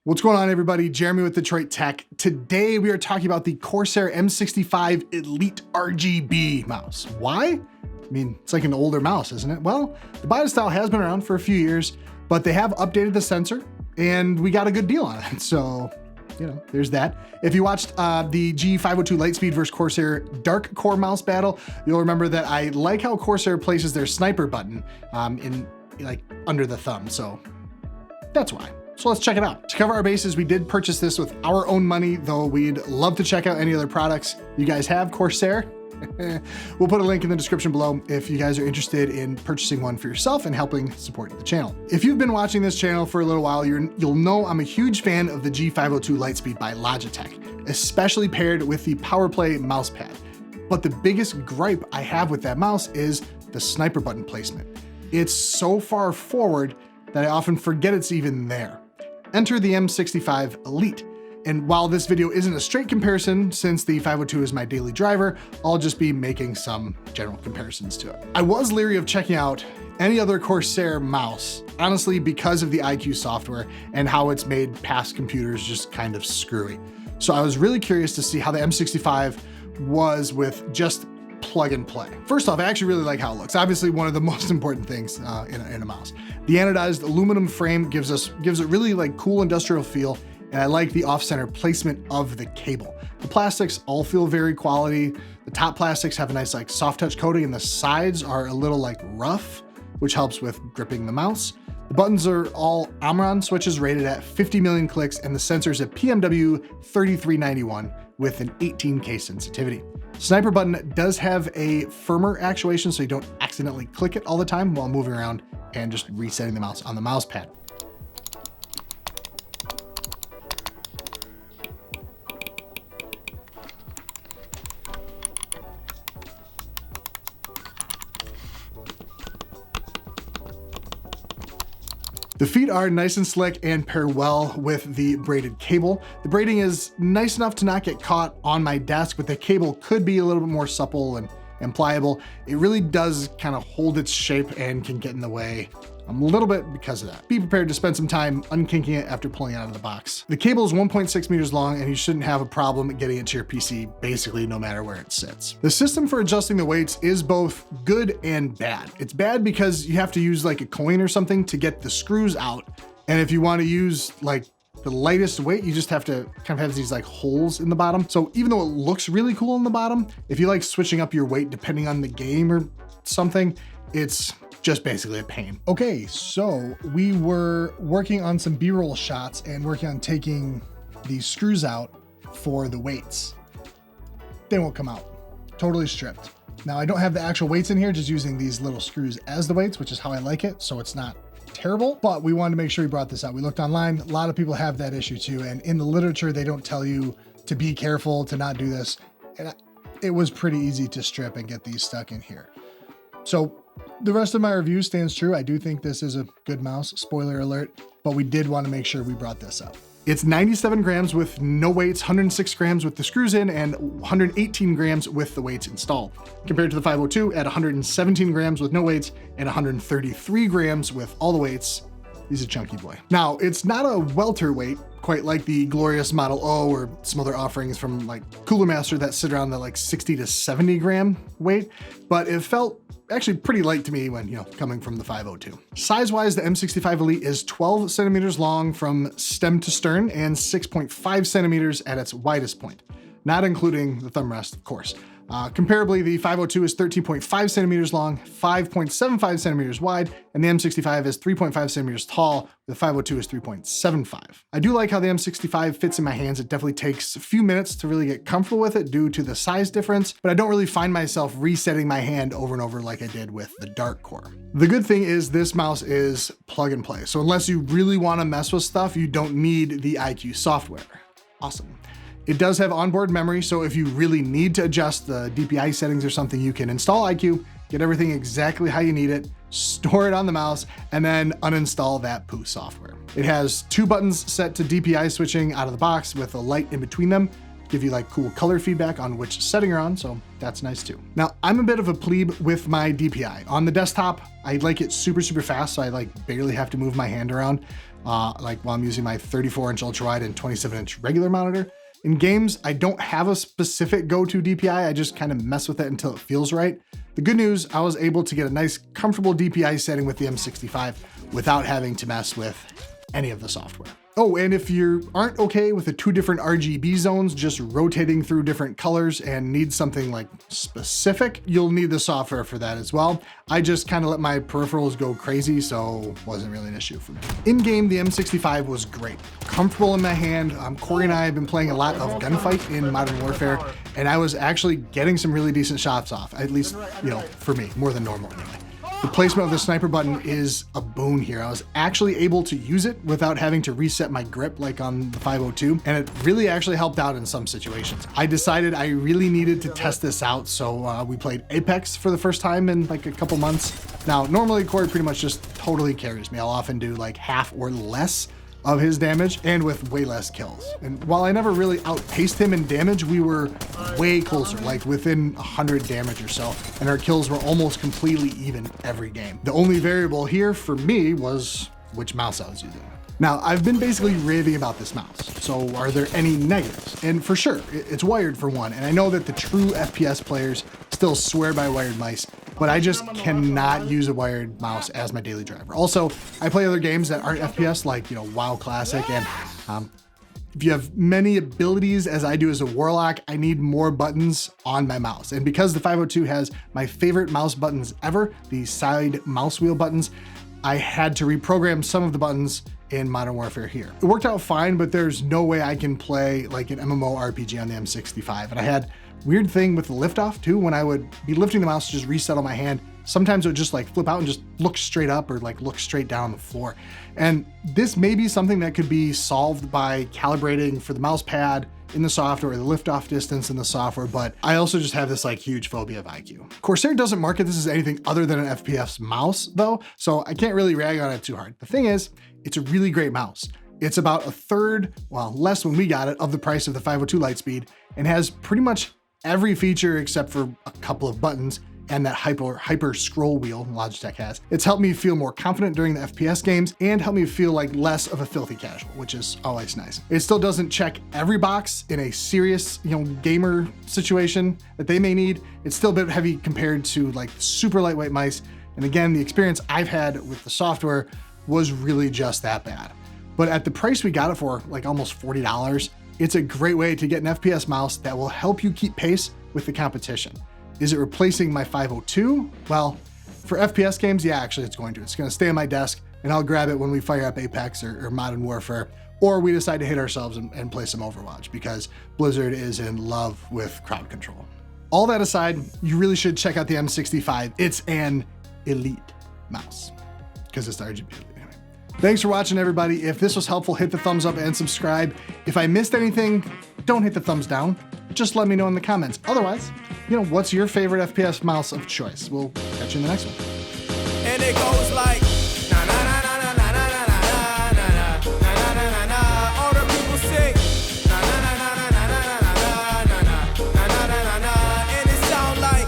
What's going on, everybody? Jeremy with Detroit Tech. Today we are talking about the Corsair M65 Elite RGB mouse. Why? I mean, it's like an older mouse, isn't it? Well, the beta style has been around for a few years, but they have updated the sensor and we got a good deal on it. So, you know, there's that. If you watched the G502 Lightspeed versus Corsair Dark Core mouse battle, you'll remember that I like how Corsair places their sniper button in like under the thumb. So that's why. So let's check it out. To cover our bases, we did purchase this with our own money, though we'd love to check out any other products you guys have. Corsair. We'll put a link in the description below if you guys are interested in purchasing one for yourself and helping support the channel. If you've been watching this channel for a little while, you'll know I'm a huge fan of the G502 Lightspeed by Logitech, especially paired with the PowerPlay mouse pad. But the biggest gripe I have with that mouse is the sniper button placement. It's so far forward that I often forget it's even there. Enter the M65 Elite. And while this video isn't a straight comparison, since the 502 is my daily driver, I'll just be making some general comparisons to it. I was leery of checking out any other Corsair mouse, honestly, because of the iCUE software and how it's made past computers just kind of screwy. So I was really curious to see how the M65 was with just plug and play. First off, I actually really like how it looks. Obviously, one of the most important things in a mouse. The anodized aluminum frame gives it really like cool industrial feel, and I like the off-center placement of the cable. The plastics all feel very quality. The top plastics have a nice like soft touch coating, and the sides are a little like rough, which helps with gripping the mouse. The buttons are all Omron switches rated at 50 million clicks, and the sensor's a PMW 3391 with an 18K sensitivity. Sniper button does have a firmer actuation, so you don't accidentally click it all the time while moving around and just resetting the mouse on the mouse pad. The feet are nice and slick and pair well with the braided cable. The braiding is nice enough to not get caught on my desk, but the cable could be a little bit more supple and pliable. It really does kind of hold its shape and can get in the way a little bit because of that. Be prepared to spend some time unkinking it after pulling it out of the box. The cable is 1.6 meters long, and you shouldn't have a problem getting it to your PC basically no matter where it sits. The system for adjusting the weights is both good and bad. It's bad because you have to use like a coin or something to get the screws out. And if you want to use like the lightest weight, you just have to kind of have these like holes in the bottom. So even though it looks really cool in the bottom, if you like switching up your weight depending on the game or something, it's just basically a pain. Okay, so we were working on some B-roll shots and working on taking these screws out for the weights. They won't come out, totally stripped. Now I don't have the actual weights in here, just using these little screws as the weights, which is how I like it. So it's not terrible, but we wanted to make sure we brought this out. We looked online, a lot of people have that issue too. And in the literature, they don't tell you to be careful, to not do this. And it was pretty easy to strip and get these stuck in here. So the rest of my review stands true. I do think this is a good mouse, spoiler alert, but we did want to make sure we brought this up. It's 97 grams with no weights, 106 grams with the screws in, and 118 grams with the weights installed, compared to the 502 at 117 grams with no weights and 133 grams with all the weights. He's a chunky boy. Now, it's not a welterweight, quite like the glorious Model O or some other offerings from like Cooler Master that sit around the like 60 to 70 gram weight, but it felt actually pretty light to me when, you know, coming from the 502. Size-wise, the M65 Elite is 12 centimeters long from stem to stern and 6.5 centimeters at its widest point, not including the thumb rest, of course. Comparably, the 502 is 13.5 centimeters long, 5.75 centimeters wide, and the M65 is 3.5 centimeters tall. The 502 is 3.75. I do like how the M65 fits in my hands. It definitely takes a few minutes to really get comfortable with it due to the size difference, but I don't really find myself resetting my hand over and over like I did with the Dark Core. The good thing is this mouse is plug and play. So unless you really want to mess with stuff, you don't need the iCUE software. Awesome. It does have onboard memory, so if you really need to adjust the DPI settings or something, you can install iCUE, get everything exactly how you need it, store it on the mouse, and then uninstall that poo software. It has two buttons set to DPI switching out of the box with a light in between them, give you like cool color feedback on which setting you're on, so that's nice too. Now, I'm a bit of a plebe with my DPI. On the desktop, I like it super fast, so I like barely have to move my hand around. like while I'm using my 34-inch ultrawide and 27-inch regular monitor. In games, I don't have a specific go-to DPI. I just kind of mess with it until it feels right. The good news, I was able to get a nice, comfortable DPI setting with the M65 without having to mess with any of the software. Oh, and if you aren't okay with the 2 different RGB zones just rotating through different colors and need something like specific, you'll need the software for that as well. I just kind of let my peripherals go crazy, so wasn't really an issue for me. In game, the M65 was great. Comfortable in my hand. Corey and I have been playing a lot of gunfight in Modern Warfare, and I was actually getting some really decent shots off, at least, you know, for me, more than normal anyway. The placement of the sniper button is a boon here. I was actually able to use it without having to reset my grip like on the 502, and it really actually helped out in some situations. I decided I really needed to test this out, so we played Apex for the first time in like a couple months. Now, normally Corey pretty much just totally carries me. I'll often do like half or less of his damage and with way less kills. And while I never really outpaced him in damage, we were way closer, like within 100 damage or so, and our kills were almost completely even every game. The only variable here for me was which mouse I was using. Now, I've been basically raving about this mouse, so are there any negatives? And for sure, it's wired for one, and I know that the true FPS players still swear by wired mice, but I just cannot use a wired mouse as my daily driver. Also, I play other games that aren't FPS, like, you know, WoW Classic, and if you have many abilities as I do as a warlock, I need more buttons on my mouse. And because the 502 has my favorite mouse buttons ever, the side mouse wheel buttons, I had to reprogram some of the buttons in Modern Warfare here. It worked out fine, but there's no way I can play like an MMORPG on the M65. And I had weird thing with the liftoff too. When I would be lifting the mouse to just resettle my hand, sometimes it would just like flip out and just look straight up or like look straight down on the floor. And this may be something that could be solved by calibrating for the mouse pad in the software, or the liftoff distance in the software, but I also just have this like huge phobia of IQ. Corsair doesn't market this as anything other than an FPS mouse though, so I can't really rag on it too hard. The thing is, it's a really great mouse. It's about a third, well, less when we got it, of the price of the 502 Lightspeed, and has pretty much every feature except for a couple of buttons and that hyper scroll wheel Logitech has. It's helped me feel more confident during the FPS games and helped me feel like less of a filthy casual, which is always nice. It still doesn't check every box in a serious, you know, gamer situation that they may need. It's still a bit heavy compared to like super lightweight mice. And again, the experience I've had with the software was really just that bad. But at the price we got it for, like almost $40, it's a great way to get an FPS mouse that will help you keep pace with the competition. Is it replacing my 502? Well, for FPS games, yeah, actually it's going to. It's gonna stay on my desk and I'll grab it when we fire up Apex or Modern Warfare, or we decide to hit ourselves and play some Overwatch because Blizzard is in love with crowd control. All that aside, you really should check out the M65. It's an elite mouse because it's the RGB. Anyway. Thanks for watching, everybody. If this was helpful, hit the thumbs up and subscribe. If I missed anything, don't hit the thumbs down. Just let me know in the comments. Otherwise, you know, what's your favorite FPS mouse of choice? We'll catch you in the next one. And it goes like